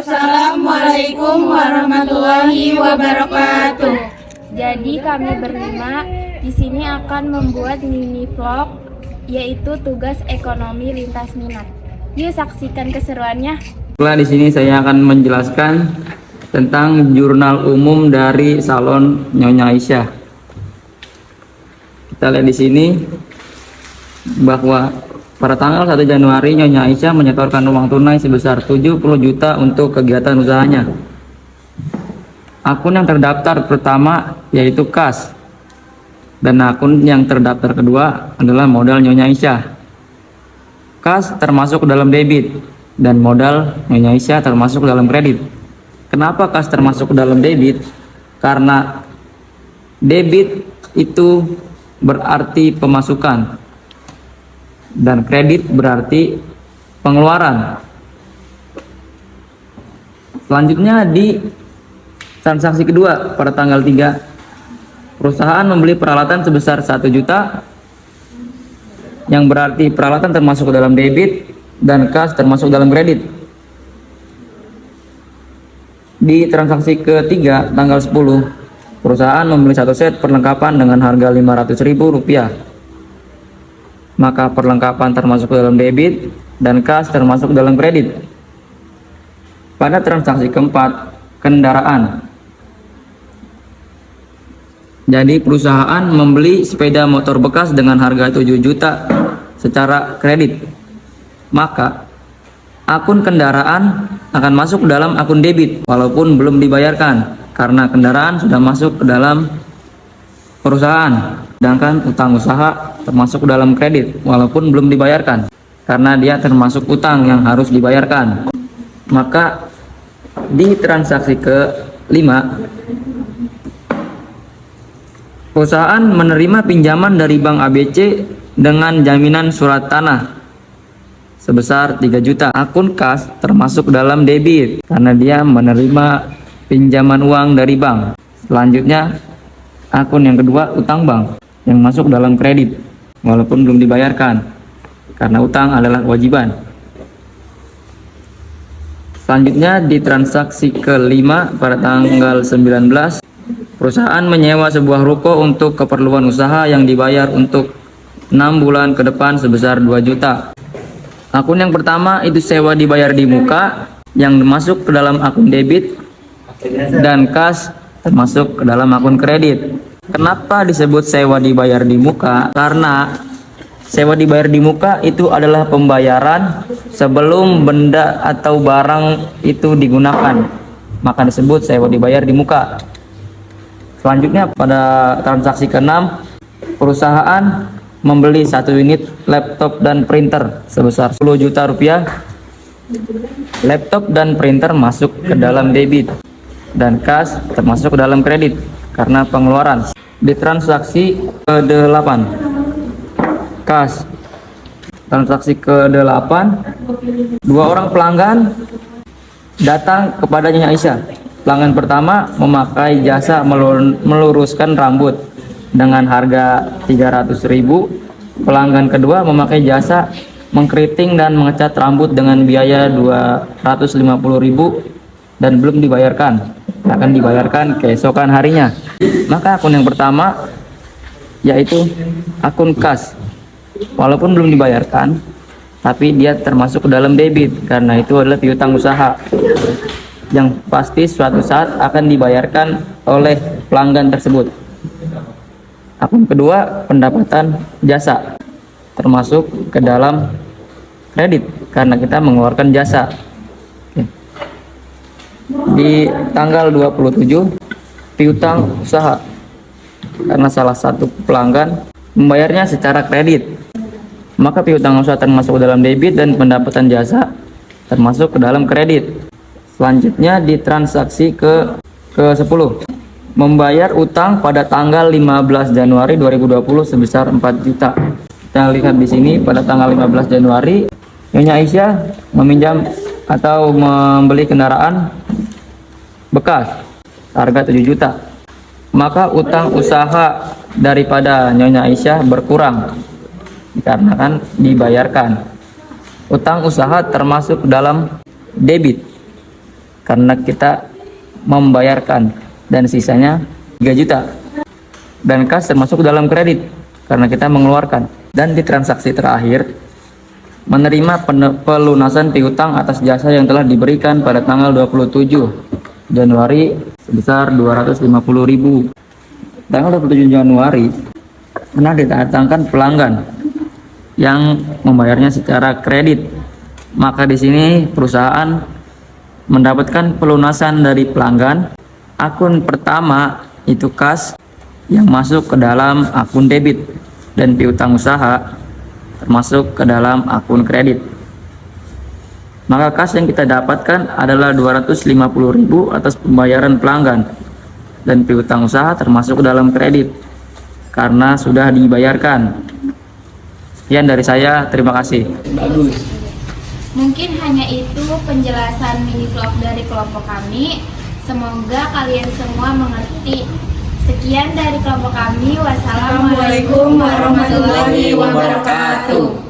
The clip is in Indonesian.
Assalamualaikum warahmatullahi wabarakatuh. Jadi kami berlima di sini akan membuat mini vlog yaitu tugas ekonomi lintas minat. Yuk saksikan keseruannya. Setelah di sini saya akan menjelaskan tentang jurnal umum dari salon Nyonya Aisyah. Kita lihat di sini bahwa pada tanggal 1 Januari Nyonya Aisyah menyetorkan uang tunai sebesar 70 juta untuk kegiatan usahanya. Akun yang terdaftar pertama yaitu kas, dan akun yang terdaftar kedua adalah modal Nyonya Aisyah. Kas termasuk dalam debit dan modal Nyonya Aisyah termasuk dalam kredit. Kenapa kas termasuk dalam debit? Karena debit itu berarti pemasukan dan kredit berarti pengeluaran. Selanjutnya di transaksi kedua pada tanggal 3, perusahaan membeli peralatan sebesar 1 juta yang berarti peralatan termasuk dalam debit dan kas termasuk dalam kredit. Di transaksi ketiga tanggal 10, perusahaan membeli 1 set perlengkapan dengan harga Rp500.000. Maka perlengkapan termasuk dalam debit dan kas termasuk dalam kredit. Pada transaksi keempat, kendaraan. Jadi perusahaan membeli sepeda motor bekas dengan harga 7 juta secara kredit. Maka akun kendaraan akan masuk dalam akun debit walaupun belum dibayarkan karena kendaraan sudah masuk ke dalam perusahaan. Sedangkan utang usaha termasuk dalam kredit walaupun belum dibayarkan karena dia termasuk utang yang harus dibayarkan. Maka di transaksi ke-5, perusahaan menerima pinjaman dari Bank ABC dengan jaminan surat tanah sebesar 3 juta. Akun kas termasuk dalam debit karena dia menerima pinjaman uang dari bank. Selanjutnya akun yang kedua, utang bank, yang masuk dalam kredit walaupun belum dibayarkan karena utang adalah kewajiban. Selanjutnya di transaksi ke-5 pada tanggal 19, perusahaan menyewa sebuah ruko untuk keperluan usaha yang dibayar untuk 6 bulan ke depan sebesar 2 juta. Akun yang pertama itu sewa dibayar di muka yang masuk ke dalam akun debit dan kas termasuk ke dalam akun kredit. Kenapa disebut sewa dibayar di muka? Karena sewa dibayar di muka itu adalah pembayaran sebelum benda atau barang itu digunakan, maka disebut sewa dibayar di muka. Selanjutnya pada transaksi ke-6, perusahaan membeli 1 unit laptop dan printer sebesar 10 juta rupiah. Laptop dan printer masuk ke dalam debit dan kas termasuk ke dalam kredit karena pengeluaran. Di transaksi ke-8, kas. Transaksi ke-8, 2 orang pelanggan datang kepada Nyonya Aisyah. Pelanggan pertama memakai jasa meluruskan rambut dengan harga 300.000. Pelanggan kedua memakai jasa mengkeriting dan mengecat rambut dengan biaya 250.000 dan belum dibayarkan. Akan dibayarkan keesokan harinya. Maka akun yang pertama yaitu akun kas, walaupun belum dibayarkan tapi dia termasuk ke dalam debit karena itu adalah piutang usaha yang pasti suatu saat akan dibayarkan oleh pelanggan tersebut. Akun kedua, pendapatan jasa, termasuk ke dalam kredit karena kita mengeluarkan jasa. Di tanggal 27, piutang usaha karena salah satu pelanggan membayarnya secara kredit, maka piutang usaha termasuk dalam debit dan pendapatan jasa termasuk ke dalam kredit. Selanjutnya di transaksi ke-10, membayar utang pada tanggal 15 Januari 2020 sebesar 4 juta. Kita lihat di sini pada tanggal 15 Januari Nyonya Aisyah meminjam atau membeli kendaraan bekas harga 7 juta. Maka utang usaha daripada Nyonya Aisyah berkurang dikarenakan dibayarkan. Utang usaha termasuk dalam debit karena kita membayarkan, dan sisanya 3 juta. Dan kas termasuk dalam kredit karena kita mengeluarkan. Dan di transaksi terakhir menerima pelunasan piutang atas jasa yang telah diberikan pada tanggal 27 Januari sebesar 250.000. Tanggal 27 Januari pernah didatangkan pelanggan yang membayarnya secara kredit. Maka di sini perusahaan mendapatkan pelunasan dari pelanggan. Akun pertama itu kas yang masuk ke dalam akun debit, dan piutang usaha termasuk ke dalam akun kredit. Maka kas yang kita dapatkan adalah 250.000 atas pembayaran pelanggan, dan piutang usaha termasuk ke dalam kredit karena sudah dibayarkan. Sekian dari saya, terima kasih. Bagus. Mungkin hanya itu penjelasan mini vlog dari kelompok kami. Semoga kalian semua mengerti. Sekian dari kelompok kami. Wassalamualaikum warahmatullahi wabarakatuh.